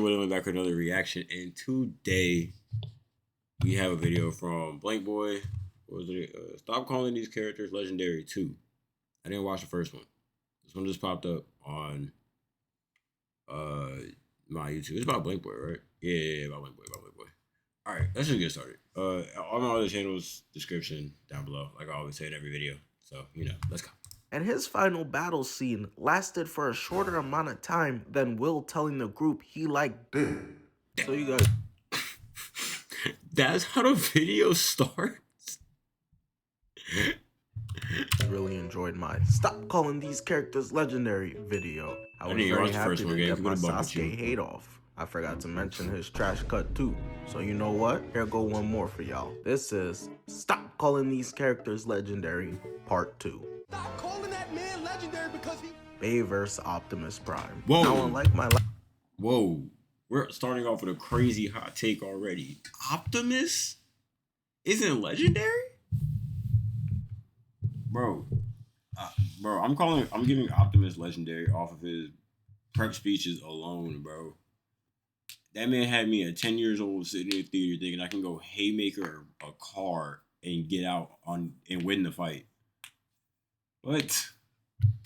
William back with another reaction, and today we have a video from Blank Boy. What was it? Stop calling these characters legendary 2. I didn't watch the first one. This one just popped up on my YouTube. It's about Blank Boy, right? Yeah, about Blank Boy, All right, let's just get started. All my other channels, description down below, like I always say in every video. So, let's go. And his final battle scene lasted for a shorter amount of time than Will telling the group he liked dick. So you guys... That's how the video starts? really enjoyed my Stop Calling These Characters Legendary video. I was very happy to get my Sasuke hate off. I forgot to mention his trash cut too. So you know what? Here go one more for y'all. This is Stop Calling These Characters Legendary Part 2. Stop calling that man legendary because he... Bay vs Optimus Prime. Whoa. Now, unlike my... Whoa. We're starting off with a crazy hot take already. Optimus isn't legendary? Bro, I'm giving Optimus legendary off of his prep speeches alone, bro. That man had me at 10 years old sitting in the theater thinking I can go haymaker a car and get out and win the fight. What?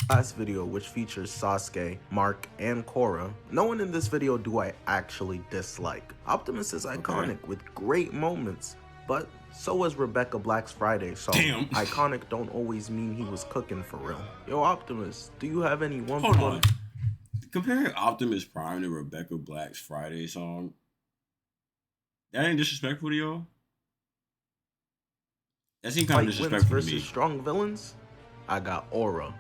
Last video, which features Sasuke, Mark, and Korra, no one in this video do I actually dislike. Optimus is iconic with great moments, but so was Rebecca Black's Friday song. Damn. Iconic don't always mean he was cooking for real. Yo, Optimus, do you have any one? Hold on. Comparing Optimus Prime to Rebecca Black's Friday song, that ain't disrespectful to y'all? That seems kind of disrespectful versus to me. Strong villains? I got Aura.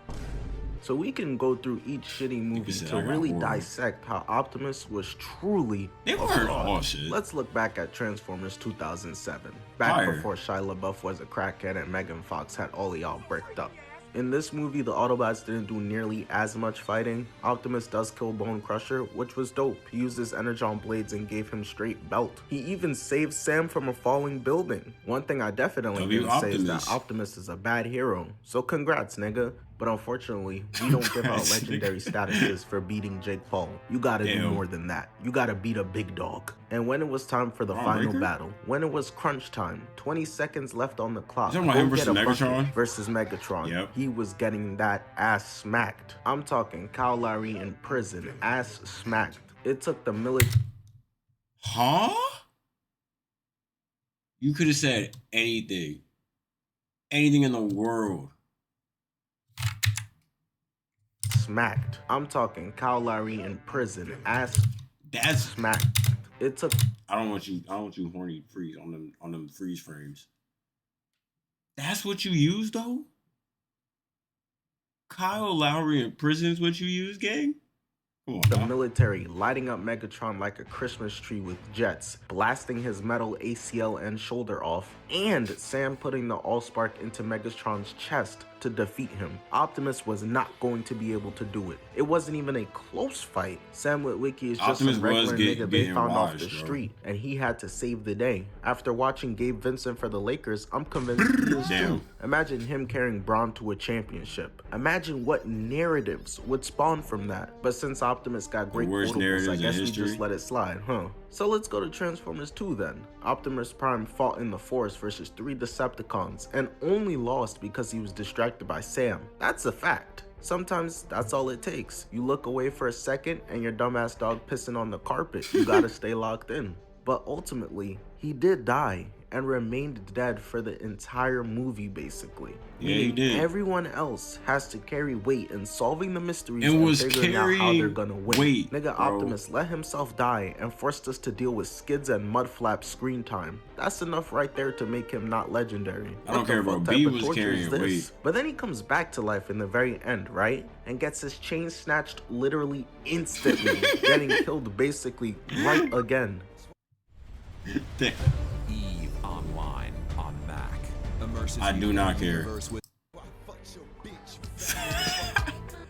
So we can go through each shitty movie to really dissect how Optimus was truly a fraud. Let's look back at Transformers 2007, back before Shia LaBeouf was a crackhead and Megan Fox had all of y'all bricked up. In this movie, the Autobots didn't do nearly as much fighting. Optimus does kill Bone Crusher, which was dope. He used his Energon blades and gave him straight belt. He even saved Sam from a falling building. One thing I definitely didn't say is that Optimus is a bad hero. So congrats, nigga. But unfortunately, we don't give out legendary statuses for beating Jake Paul. You gotta do more than that. You gotta beat a big dog. And when it was time for the final battle, when it was crunch time, 20 seconds left on the clock, go get a Megatron versus Megatron. He was getting that ass smacked. I'm talking Kyle Lowry in prison, ass smacked. It took the military. Huh? You could have said anything. Anything in the world. Smacked. I'm talking Kyle Lowry in prison, ass. That's smacked. It took... I don't want you horny freeze on them freeze frames. That's what you use though? Kyle Lowry in prison is what you use, gang? The military lighting up Megatron like a Christmas tree with jets, blasting his metal ACL and shoulder off, and Sam putting the Allspark into Megatron's chest to defeat him. Optimus was not going to be able to do it. It wasn't even a close fight. Sam Witwicky is just a regular nigga they found off the street, and he had to save the day. After watching Gabe Vincent for the Lakers, I'm convinced he is too. Imagine him carrying Braun to a championship. Imagine what narratives would spawn from that. But since Optimus got great quotables, I guess we just let it slide, huh? So let's go to Transformers 2 then. Optimus Prime fought in the forest versus 3 Decepticons and only lost because he was distracted by Sam. That's a fact. Sometimes that's all it takes. You look away for a second and your dumbass dog pissing on the carpet. You gotta stay locked in. But ultimately, he did die and remained dead for the entire movie basically. Yeah, he did. Everyone else has to carry weight in solving the mysteries and figuring out how they're gonna win. Nigga, Optimus let himself die and forced us to deal with skids and mudflap screen time. That's enough right there to make him not legendary. I don't care, bro. B was carrying weight. But then he comes back to life in the very end, right? And gets his chain snatched literally instantly, getting killed basically right again. Eve Online on Mac. I do not care.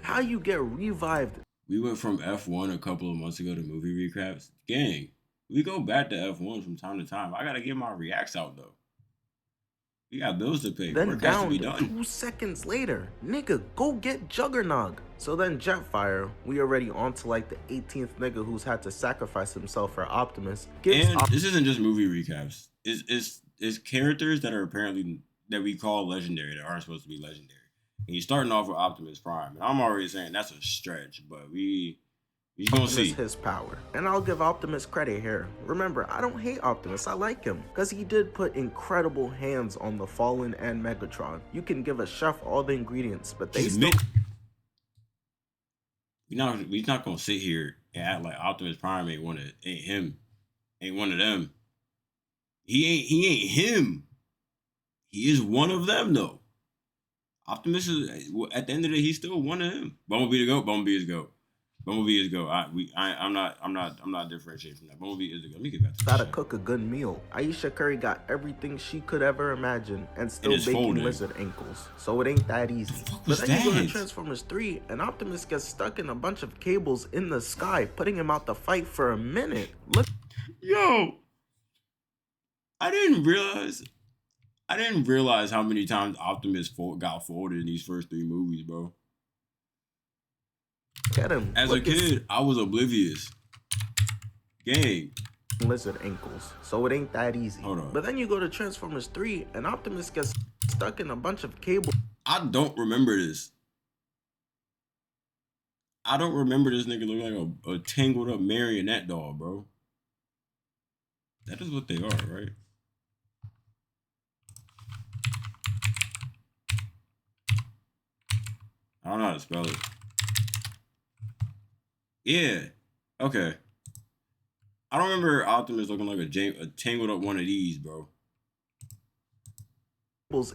How you get revived? We went from F1 a couple of months ago to movie recaps. Gang, we go back to F1 from time to time. I gotta get my reacts out though. We got bills to pay. Then Work has to be downed done. 2 seconds later. Nigga, go get Juggernog. So then Jetfire, we already on to like the 18th nigga who's had to sacrifice himself for Optimus. And this isn't just movie recaps. It's characters that are apparently that we call legendary that aren't supposed to be legendary. And he's starting off with Optimus Prime. And I'm already saying that's a stretch, but we gonna see his power. And I'll give Optimus credit here. Remember, I don't hate Optimus, I like him, because he did put incredible hands on the Fallen and Megatron. You can give a chef all the ingredients, but they still... We're not gonna sit here and act like Optimus Prime ain't one of them. He ain't him. He is one of them though. Optimus is, at the end of the day, he's still one of them. Bumblebee to go. Bumblebee is go. Bumblebee is go. I'm not differentiating from that. Bumblebee is the go. Let me get back to gotta cook a good meal. Aisha Curry got everything she could ever imagine and still baking folding. lizard ankles. So it ain't that easy. But then you go to Transformers 3 and Optimus gets stuck in a bunch of cables in the sky, putting him out the fight for a minute. Look. Yo. I didn't realize how many times Optimus got folded in these first 3 movies, bro. Get him. As a kid, I was oblivious. Gang. Lizard ankles. So it ain't that easy. Hold on. But then you go to Transformers 3 and Optimus gets stuck in a bunch of cables. I don't remember this. I don't remember this nigga looking like a tangled up marionette doll, bro. That is what they are, right? I don't know how to spell it. Yeah. Okay. I don't remember Optimus looking like a tangled up one of these, bro.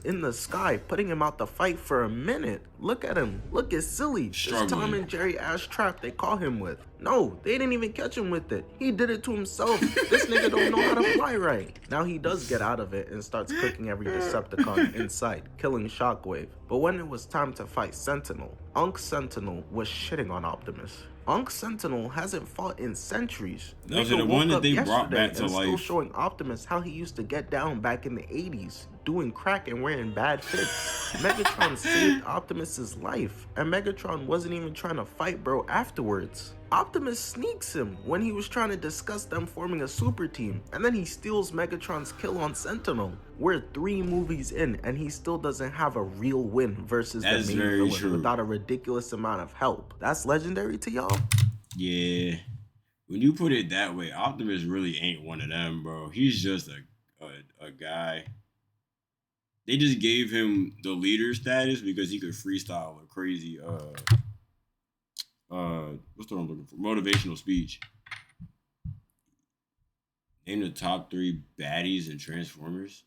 In the sky, putting him out the fight for a minute. Look at him. Look at silly. This Tom and Jerry ass trap they caught him with. No, they didn't even catch him with it. He did it to himself. This nigga don't know how to fly right. Now he does get out of it and starts cooking every Decepticon inside, killing Shockwave. But when it was time to fight Sentinel, Unc Sentinel was shitting on Optimus. Unc Sentinel hasn't fought in centuries. Those are the one that they brought back to life. Still showing Optimus how he used to get down back in the 80s, doing crack and wearing bad fits. Megatron saved Optimus's life, and Megatron wasn't even trying to fight bro afterwards. Optimus sneaks him when he was trying to discuss them forming a super team, and then he steals Megatron's kill on Sentinel. We're 3 movies in, and he still doesn't have a real win versus the main villain without a ridiculous amount of help. That's legendary to y'all? Yeah. When you put it that way, Optimus really ain't one of them, bro. He's just a guy. They just gave him the leader status because he could freestyle a crazy what's the one I'm looking for? Motivational speech. Name the top 3 baddies in Transformers.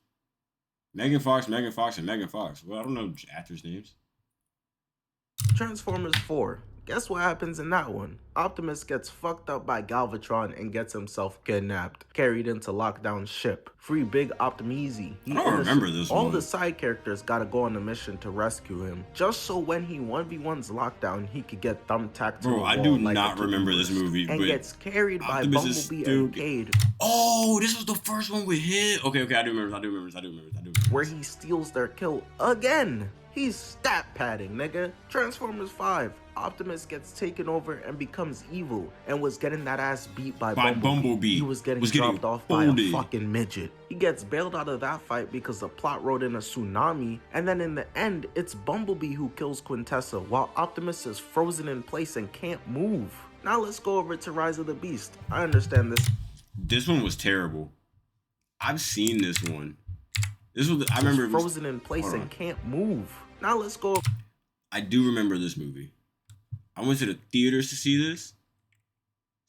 Megan Fox, and Megan Fox. Well, I don't know actors' names. Transformers 4. Guess what happens in that one? Optimus gets fucked up by Galvatron and gets himself kidnapped, carried into Lockdown's ship. Free Big Optimeasy. I don't remember this one. All the side characters gotta go on a mission to rescue him, just so when he 1v1s Lockdown, he could get thumbtacked to the wall. I do not remember this movie. And gets carried by Bumblebee and Cade. Oh, this was the first one with him. Okay, I do remember. Where he steals their kill again. He's stat padding, nigga. Transformers 5. Optimus gets taken over and becomes evil and was getting that ass beat by Bumblebee. He was getting dropped off by a fucking midget. He gets bailed out of that fight because the plot wrote in a tsunami, and then in the end, it's Bumblebee who kills Quintessa while Optimus is frozen in place and can't move. Now let's go over to Rise of the Beast. I understand this. This one was terrible. I've seen this one. I remember frozen in place and can't move. Now let's go. I do remember this movie. I went to the theaters to see this.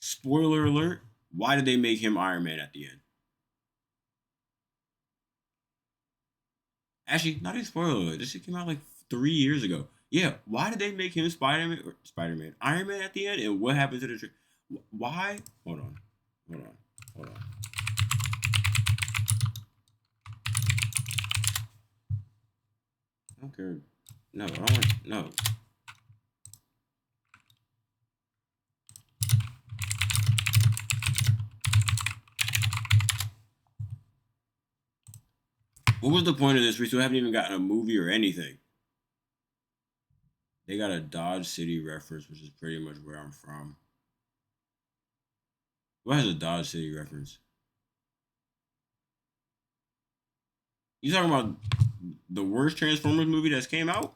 Spoiler alert. Why did they make him Iron Man at the end? Actually, not even spoiler alert. This shit came out like 3 years ago. Yeah, why did they make him Spider-Man, Iron Man at the end? And what happened to the why? Hold on. I don't care. No, I don't want. No. What was the point of this? We still haven't even gotten a movie or anything. They got a Dodge City reference, which is pretty much where I'm from. What has a Dodge City reference? You talking about the worst Transformers movie that's came out?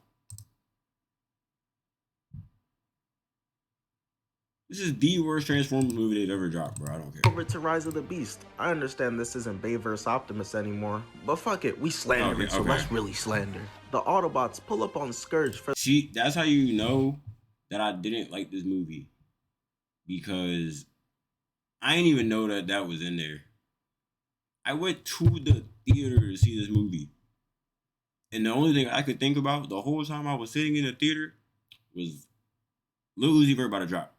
This is the worst Transformers movie they've ever dropped, bro. I don't care. Over to Rise of the Beast. I understand this isn't Bay vs. Optimus anymore, but fuck it, we slander it, so let's really slander. The Autobots pull up on Scourge for— See, that's how you know that I didn't like this movie. Because I didn't even know that that was in there. I went to the theater to see this movie. And the only thing I could think about the whole time I was sitting in the theater was Lil Uzi Vert about to drop.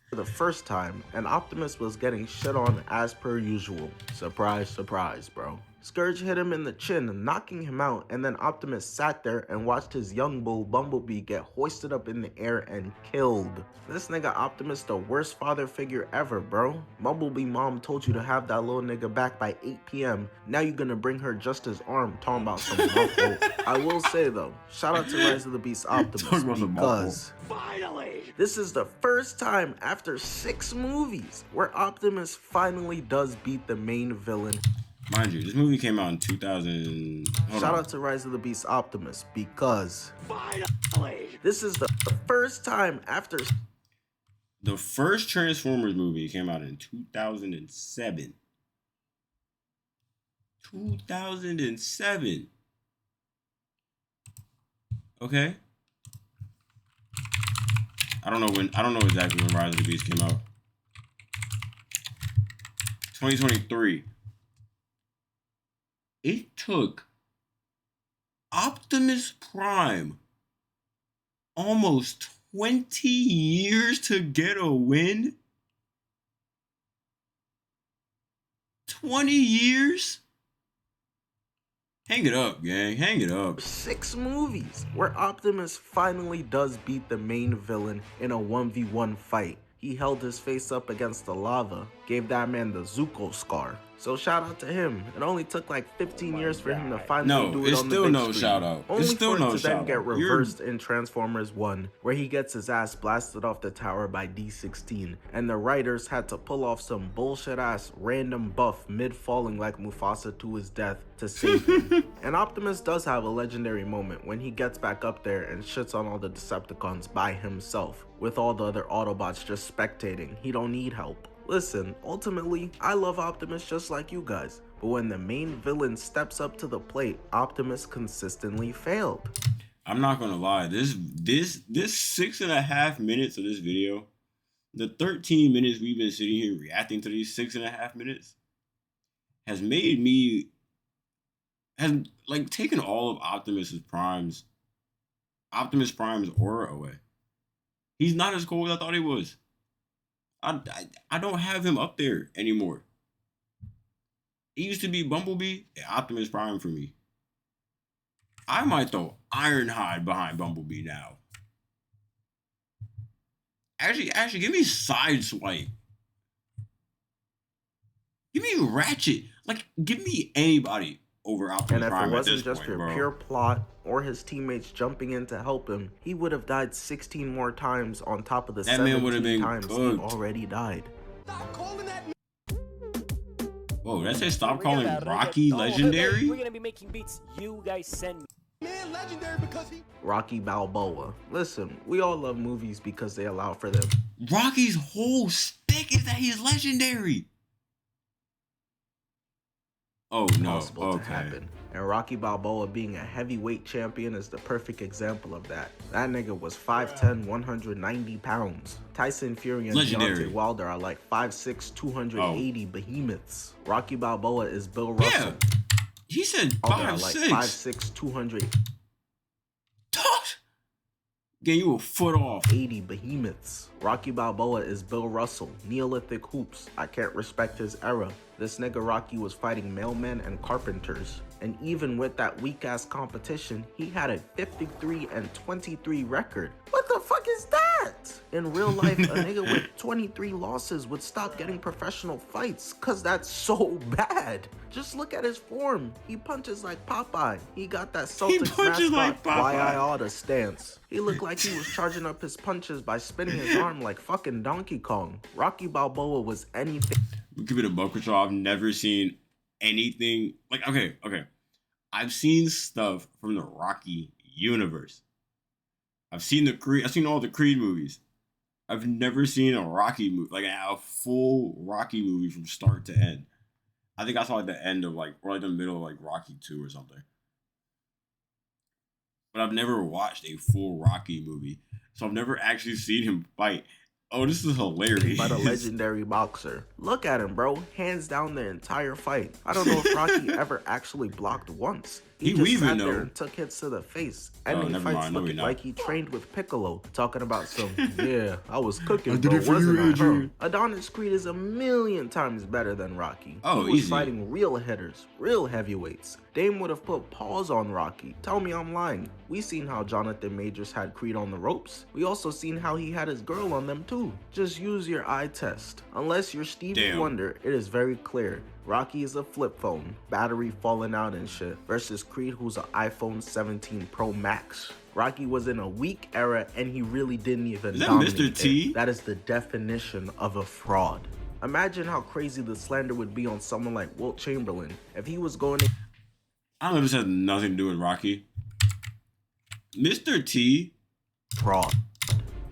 For the first time, and Optimus was getting shit on as per usual. Surprise, surprise, bro. Scourge hit him in the chin, knocking him out, and then Optimus sat there and watched his young bull Bumblebee get hoisted up in the air and killed. This nigga Optimus the worst father figure ever, bro. Bumblebee mom told you to have that little nigga back by 8 p.m. Now you gonna bring her just his arm, talking about some muffle. I will say though, shout out to Rise of the Beast Optimus because Finally! this is the first time after 6 movies where Optimus finally does beat the main villain. Mind you, this movie came out in 2000. Shout out to Rise of the Beast Optimus because Finally! this is the first time after— The first Transformers movie came out in 2007. 2007. Okay. I don't know exactly when Rise of the Beast came out. 2023. It took Optimus Prime almost 20 years to get a win? 20 years? Hang it up, gang. Hang it up. 6 movies where Optimus finally does beat the main villain in a 1v1 fight. He held his face up against the lava, gave that man the Zuko scar. So shout out to him. It only took like 15 years for him to finally do it on the big screen. Shout out. Only It's still for no it to shout then out. get reversed in Transformers 1, where he gets his ass blasted off the tower by D16, and the writers had to pull off some bullshit ass random buff mid-falling like Mufasa to his death to save him. And Optimus does have a legendary moment when he gets back up there and shits on all the Decepticons by himself, with all the other Autobots just spectating. He don't need help. Listen, ultimately, I love Optimus just like you guys, but when the main villain steps up to the plate, Optimus consistently failed. I'm not gonna lie, this 6.5 minutes of this video, the 13 minutes we've been sitting here reacting to these 6.5 minutes, has like taken all of Optimus Prime's aura away. He's not as cool as I thought he was. I don't have him up there anymore. It used to be Bumblebee and Optimus Prime for me. I might throw Ironhide behind Bumblebee now. Actually, give me Sideswipe. Give me Ratchet. Like, give me anybody over Optimus Prime. And if it at this wasn't just point, for pure plot or his teammates jumping in to help him, he would have died 16 more times on top of the 17 times he already died. Stop calling that man. Whoa, did I say stop calling Rocky legendary? We're gonna be making beats you guys send me. Man legendary because he. Rocky Balboa. Listen, we all love movies because they allow for them. Rocky's whole stick is that he's legendary. Oh no, Possible to okay. happen. And Rocky Balboa being a heavyweight champion is the perfect example of that. That nigga was 5'10", 190 pounds. Tyson Fury and Legendary. Deontay Wilder are like 5'6", 280 behemoths. Rocky Balboa is Bill Russell. Yeah, he said 5'6". Like 5'6", 200. Getting you a foot off. 80 behemoths. Rocky Balboa is Bill Russell. Neolithic hoops. I can't respect his era. This nigga Rocky was fighting mailmen and carpenters. And even with that weak ass competition, he had a 53-23 record. What the fuck is that? What? In real life, a nigga with 23 losses would stop getting professional fights, cause that's so bad. Just look at his form. He punches like Popeye. He got that Celtics punches mascot like Popeye. why I oughta stance. He looked like he was charging up his punches by spinning his arm like fucking Donkey Kong. Rocky Balboa was anything. Give it a buck control. I've never seen anything like okay. I've seen stuff from the Rocky universe. I've seen all the Creed movies. I've never seen a Rocky movie, like a full Rocky movie from start to end. I think I saw like the end of or the middle of like Rocky 2 or something. But I've never watched a full Rocky movie. So I've never actually seen him fight. Oh, this is hilarious. By the legendary boxer. Look at him, bro. Hands down the entire fight. I don't know if Rocky ever actually blocked once. He just weaving, sat there though. and took hits to the face. Oh, Ending never fights mind. No, looking he not. like he trained with Piccolo. Talking about some, yeah, I was cooking, I did bro, it for wasn't you, I? Adrian. Adonis Creed is a million times better than Rocky. Oh, he was easy. fighting real hitters, real heavyweights. Dame would have put paws on Rocky. Tell me I'm lying. We seen how Jonathan Majors had Creed on the ropes. We also seen how he had his girl on them too. Just use your eye test. Unless you're Stevie Damn. Wonder, it is very clear. Rocky is a flip phone, battery falling out and shit, versus Creed who's an iPhone 17 Pro Max. Rocky was in a weak era and he really didn't even Is that dominate Mr. T? it. That is the definition of a fraud. Imagine how crazy the slander would be on someone like Wilt Chamberlain if he was going to I don't know if this has nothing to do with Rocky. Mr. T. fraud.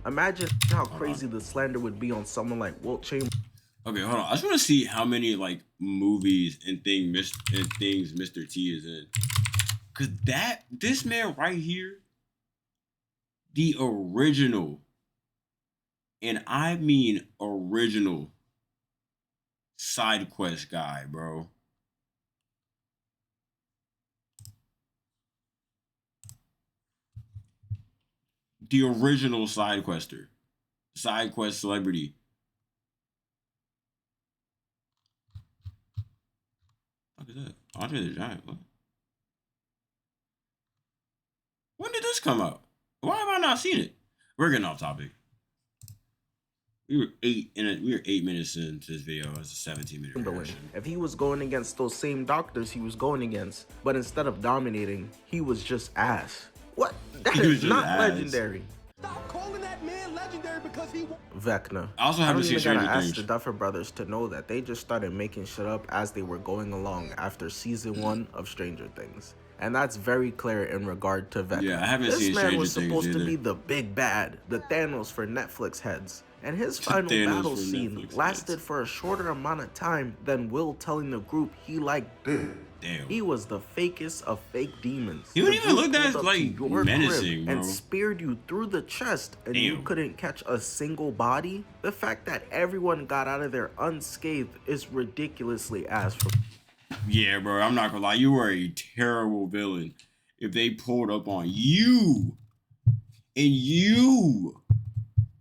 Imagine how crazy the slander would be on someone like Wilt Chamberlain. Okay, hold on. I just want to see how many movies and things Mr. T is in. Cause this man right here, the original, and I mean original side quest guy, bro. The original side quester. Side quest celebrity. What is that? Andre the Giant. What? When did this come out? Why have I not seen it? We're getting off topic. We were 8 minutes into this video. It's a 17-minute reaction. If he was going against those same doctors he was going against, but instead of dominating, he was just ass. What? That He was is just not ass. legendary. Stop calling that man legendary because he. Vecna. I also I haven't don't seen even gotta Stranger ask Things. the Duffer Brothers to know that they just started making shit up as they were going along after season 1 of Stranger Things. And that's very clear in regard to Vecna. Yeah, I haven't this seen man Stranger was Things supposed to either. be the big bad, the Thanos for Netflix heads. And his final Thanos battle for scene Netflix lasted heads. for a shorter amount of time than Will telling the group he liked them. Damn. He was the fakest of fake demons. He wouldn't The even group look that, pulled up to like, your menacing, crib and bro. speared you through the chest and you Damn. couldn't catch a single body. The fact that everyone got out of there unscathed is ridiculously ass for. Yeah, bro. I'm not gonna lie. You were a terrible villain. If they pulled up on you, and you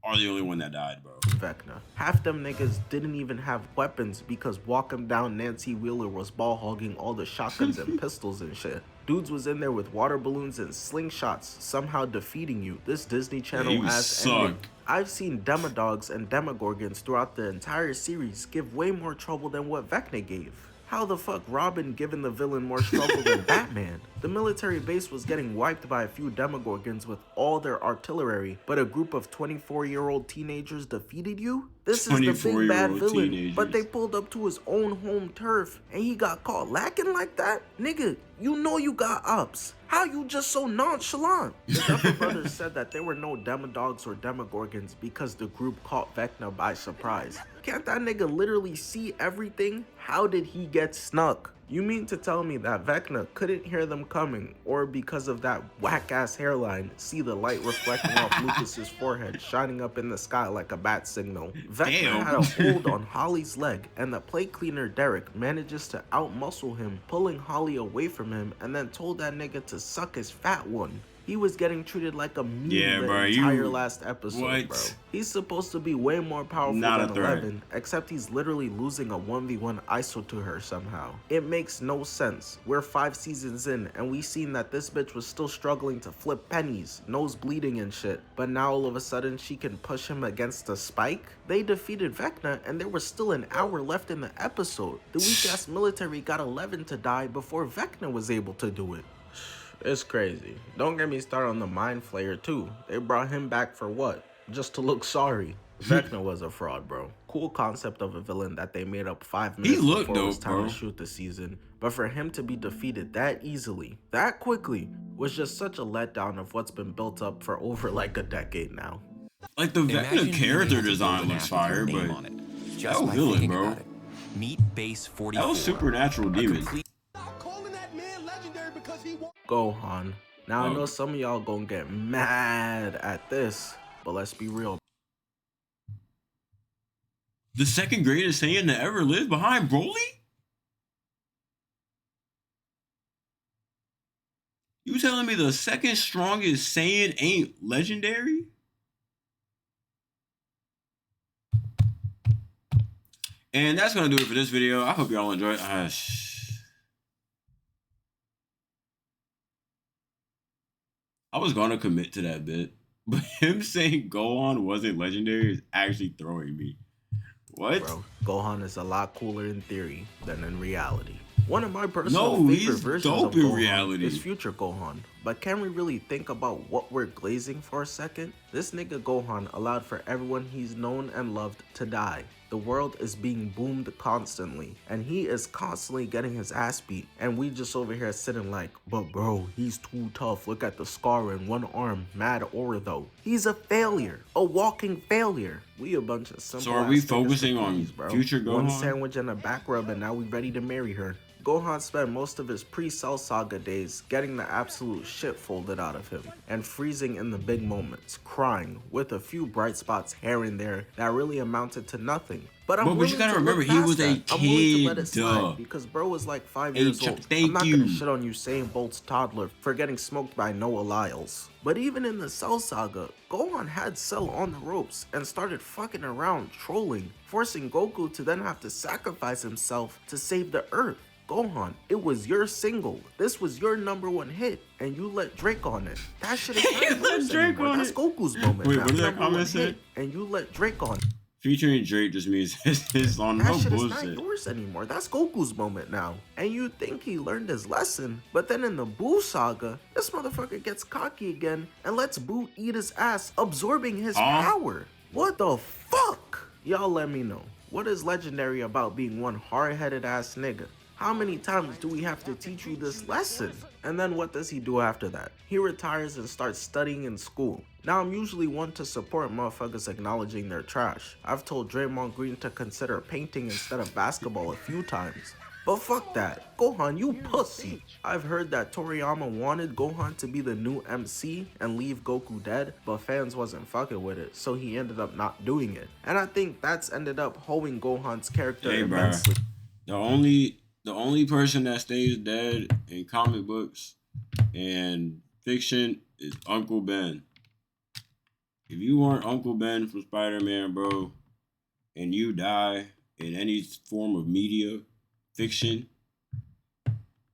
are the only one that died, bro. Vecna. Half them niggas didn't even have weapons because Walk 'em Down Nancy Wheeler was ball hogging all the shotguns and pistols and shit. Dudes was in there with water balloons and slingshots, somehow defeating you. This Disney Channel he ass suck. ending. I've seen Demodogs and Demogorgons throughout the entire series give way more trouble than what Vecna gave. How the fuck Robin giving the villain more struggle than Batman? The military base was getting wiped by a few Demogorgons with all their artillery, but a group of 24-year-old teenagers defeated you? This is the big bad 24-year-old villain, teenagers. but they pulled up to his own home turf and he got caught lacking like that? Nigga, you know you got ups. How you just so nonchalant? The Duffer Brothers said that there were no Demodogs or Demogorgons because the group caught Vecna by surprise. Can't that nigga literally see everything? How did he get snuck? You mean to tell me that Vecna couldn't hear them coming, or because of that whack-ass hairline, see the light reflecting off Lucas's forehead shining up in the sky like a bat signal? Vecna Damn. had a hold on Holly's leg, and the plate cleaner Derek manages to outmuscle him, pulling Holly away from him, and then told that nigga to suck his fat one. He was getting treated like a meme Yeah, the bro, entire last episode, what? bro. He's supposed to be way more powerful Not a than threat. 11, except he's literally losing a 1v1 ISO to her somehow. It makes no sense. We're 5 seasons in, and we seen that this bitch was still struggling to flip pennies, nose bleeding and shit. But now all of a sudden she can push him against a spike? They defeated Vecna, and there was still an hour left in the episode. The weak-ass military got 11 to die before Vecna was able to do it. It's crazy. Don't get me started on the Mind Flayer too. They brought him back for what? Just to look sorry. Vecna was a fraud, bro. Cool concept of a villain that they made up 5 minutes He looked before it was dope, time bro. to shoot the season. But for him to be defeated that easily, that quickly, was just such a letdown of what's been built up for over like a decade now. Like the Imagine Vecna character being able to build design an looks app with your fire, name but on it. that Just was by villain, thinking bro. about it. Meet Base 44. That was supernatural a demon. complete Stop calling that man legendary because he won. Gohan. Now I know Oh. some of y'all gonna get mad at this, but let's be real. The second greatest Saiyan to ever live behind Broly? You telling me the second strongest Saiyan ain't legendary? And that's gonna do it for this video. I hope y'all enjoyed. I was gonna commit to that bit, but him saying Gohan wasn't legendary is actually throwing me. What? Bro, Gohan is a lot cooler in theory than in reality. One of my personal No, favorite he's versions dope of in Gohan reality. is future Gohan. But can we really think about what we're glazing for a second? This nigga Gohan allowed for everyone he's known and loved to die. The world is being boomed constantly, and he is constantly getting his ass beat, and we just over here sitting like, but bro, he's too tough. Look at the scar in one arm. Mad aura though. He's a failure, a walking failure. We a bunch of simple. So are we ass niggas focusing to on please, bro. future One Gohan? sandwich and a back rub, and now we ready to marry her. Gohan spent most of his pre-Cell Saga days getting the absolute shit folded out of him and freezing in the big moments, crying, with a few bright spots here and there that really amounted to nothing. But I'm But you willing gotta to look remember, he past was a that. I'm willing to let kid, it slide duh. because bro was like 5 Hey, years Chuck, old. thank I'm not you. gonna shit on Usain Bolt's toddler for getting smoked by Noah Lyles. But even in the Cell Saga, Gohan had Cell on the ropes and started fucking around trolling, forcing Goku to then have to sacrifice himself to save the Earth. Gohan, it was your single. This was your #1 hit, and you let Drake on it. That shit is You not let yours Drake anymore. on That's it. Goku's moment. Wait, now. what did that #1 comment say? hit, and you let Drake on it. Featuring Drake just means it's on That no shit is not bullshit. yours anymore. That's Goku's moment now. And you think he learned his lesson, but then in the Boo saga, this motherfucker gets cocky again and lets Boo eat his ass, absorbing his power. What the fuck? Y'all let me know. What is legendary about being one hard-headed ass nigga? How many times do we have to teach you this lesson? And then what does he do after that? He retires and starts studying in school. Now I'm usually one to support motherfuckers acknowledging their trash. I've told Draymond Green to consider painting instead of basketball a few times. But fuck that. Gohan, you pussy. I've heard that Toriyama wanted Gohan to be the new MC and leave Goku dead, but fans wasn't fucking with it, so he ended up not doing it. And I think that's ended up holding Gohan's character Hey, bro. immensely. The only person that stays dead in comic books and fiction is Uncle Ben. If you weren't Uncle Ben from Spider-Man, bro, and you die in any form of media, fiction,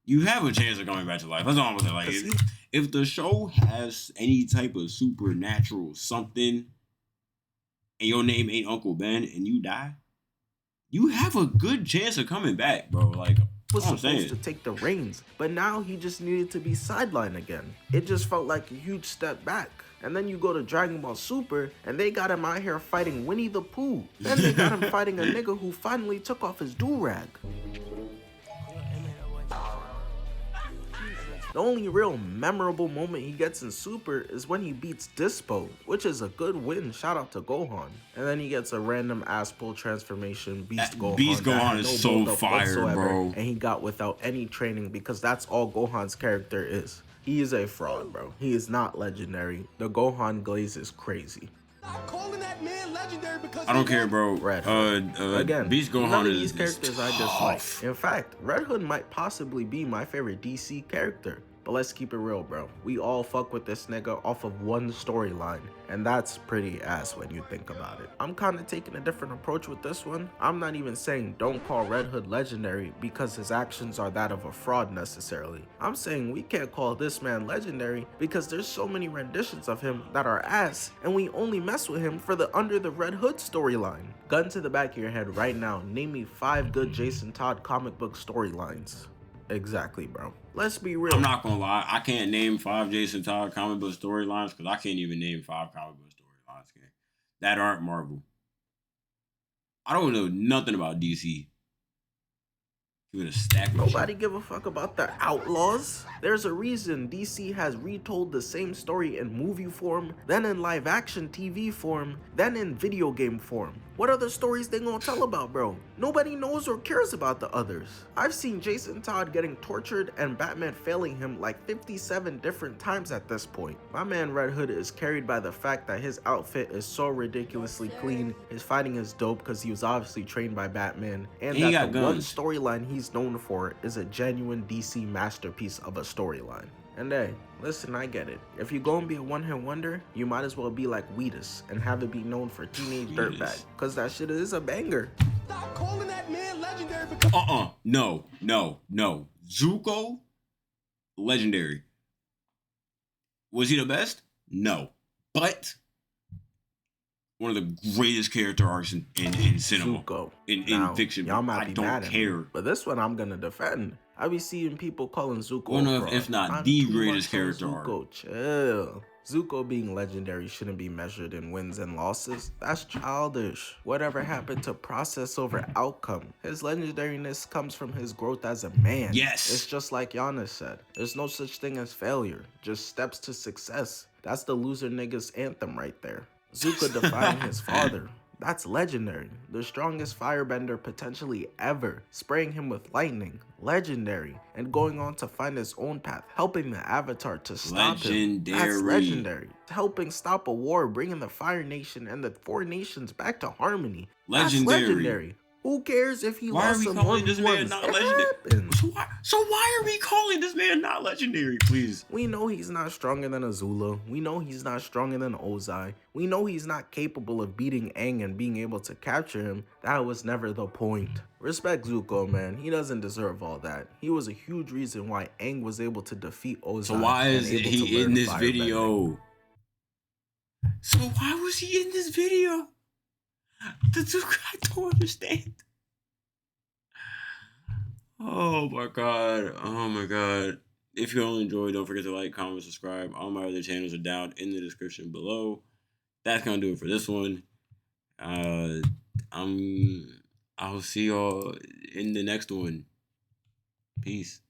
you have a chance of coming back to life. That's all I'm saying. Like, if the show has any type of supernatural something, and your name ain't Uncle Ben, and you die, you have a good chance of coming back, bro. Like, Was I'm supposed saying. to take the reins, but now he just needed to be sidelined again. It just felt like a huge step back. And then you go to Dragon Ball Super, and they got him out here fighting Winnie the Pooh. Then they got him fighting a nigga who finally took off his do-rag. The only real memorable moment he gets in Super is when he beats Dispo, which is a good win, shout out to Gohan. And then he gets a random ass pull transformation, Beast Gohan. Beast that had Gohan is no so build-up fire, whatsoever, bro. And he got without any training because that's all Gohan's character is. He is a fraud, bro. He is not legendary. The Gohan glaze is crazy. Stop calling that man legendary because I don't he care, won. bro. Red Hood. Again, Beast none Gohan of is these characters I tough. dislike. In fact, Red Hood might possibly be my favorite DC character. But let's keep it real, bro. We all fuck with this nigga off of one storyline, and that's pretty ass when you think about it. I'm kinda taking a different approach with this one. I'm not even saying don't call Red Hood legendary because his actions are that of a fraud necessarily. I'm saying we can't call this man legendary because there's so many renditions of him that are ass, and we only mess with him for the Under the Red Hood storyline. Gun to the back of your head right now, name me 5 good Jason Todd comic book storylines. Exactly, bro. Let's be real. I'm not gonna lie, I can't name 5 Jason Todd comic book storylines because I can't even name 5 comic book storylines that aren't Marvel. I don't know nothing about DC. Give it a stack of Nobody shit. give a fuck about the Outlaws. There's a reason DC has retold the same story in movie form, then in live action TV form, then in video game form. What other stories they gonna tell about, bro? Nobody knows or cares about the others. I've seen Jason Todd getting tortured and Batman failing him like 57 different times at this point. My man Red Hood is carried by the fact that his outfit is so ridiculously clean, his fighting is dope because he was obviously trained by Batman, and He that got the one guns. storyline he's known for is a genuine DC masterpiece of a storyline. And hey, listen, I get it. If you gonna be a one-hit wonder, you might as well be like Wheatus and have it be known for Teenage Dirtbag, cause that shit is a banger. Stop calling that man legendary because No. Zuko, legendary. Was he the best? No. But one of the greatest character arcs in cinema. Zuko. In Now, fiction. y'all might I be don't mad at care. me, but this one I'm gonna defend. I be seeing people calling Zuko One a of, fraud. if not I'm the too greatest much on character arc. Zuko, chill. Zuko being legendary shouldn't be measured in wins and losses. That's childish. Whatever happened to process over outcome? His legendariness comes from his growth as a man. Yes. It's just like Giannis said. There's no such thing as failure, just steps to success. That's the loser niggas anthem right there. Zuko defying his father. That's legendary. The strongest firebender potentially ever, spraying him with lightning. Legendary. And going on to find his own path, helping the Avatar to stop him. That's legendary. Helping stop a war, bringing the Fire Nation and the 4 nations back to harmony. That's Legendary. legendary. Who cares if he Why are lost we some calling ones? this man not It legendary? happens. So why are we calling this man not legendary, please? We know he's not stronger than Azula. We know he's not stronger than Ozai. We know he's not capable of beating Aang and being able to capture him. That was never the point. Respect Zuko, man. He doesn't deserve all that. He was a huge reason why Aang was able to defeat Ozai. So why and is able to he learn in this firebending. video? So why was he in this video? I don't understand. Oh my god. If you all enjoyed, don't forget to like, comment, subscribe. All my other channels are down in the description below. That's gonna do it for this one. I'll see y'all in the next one. Peace.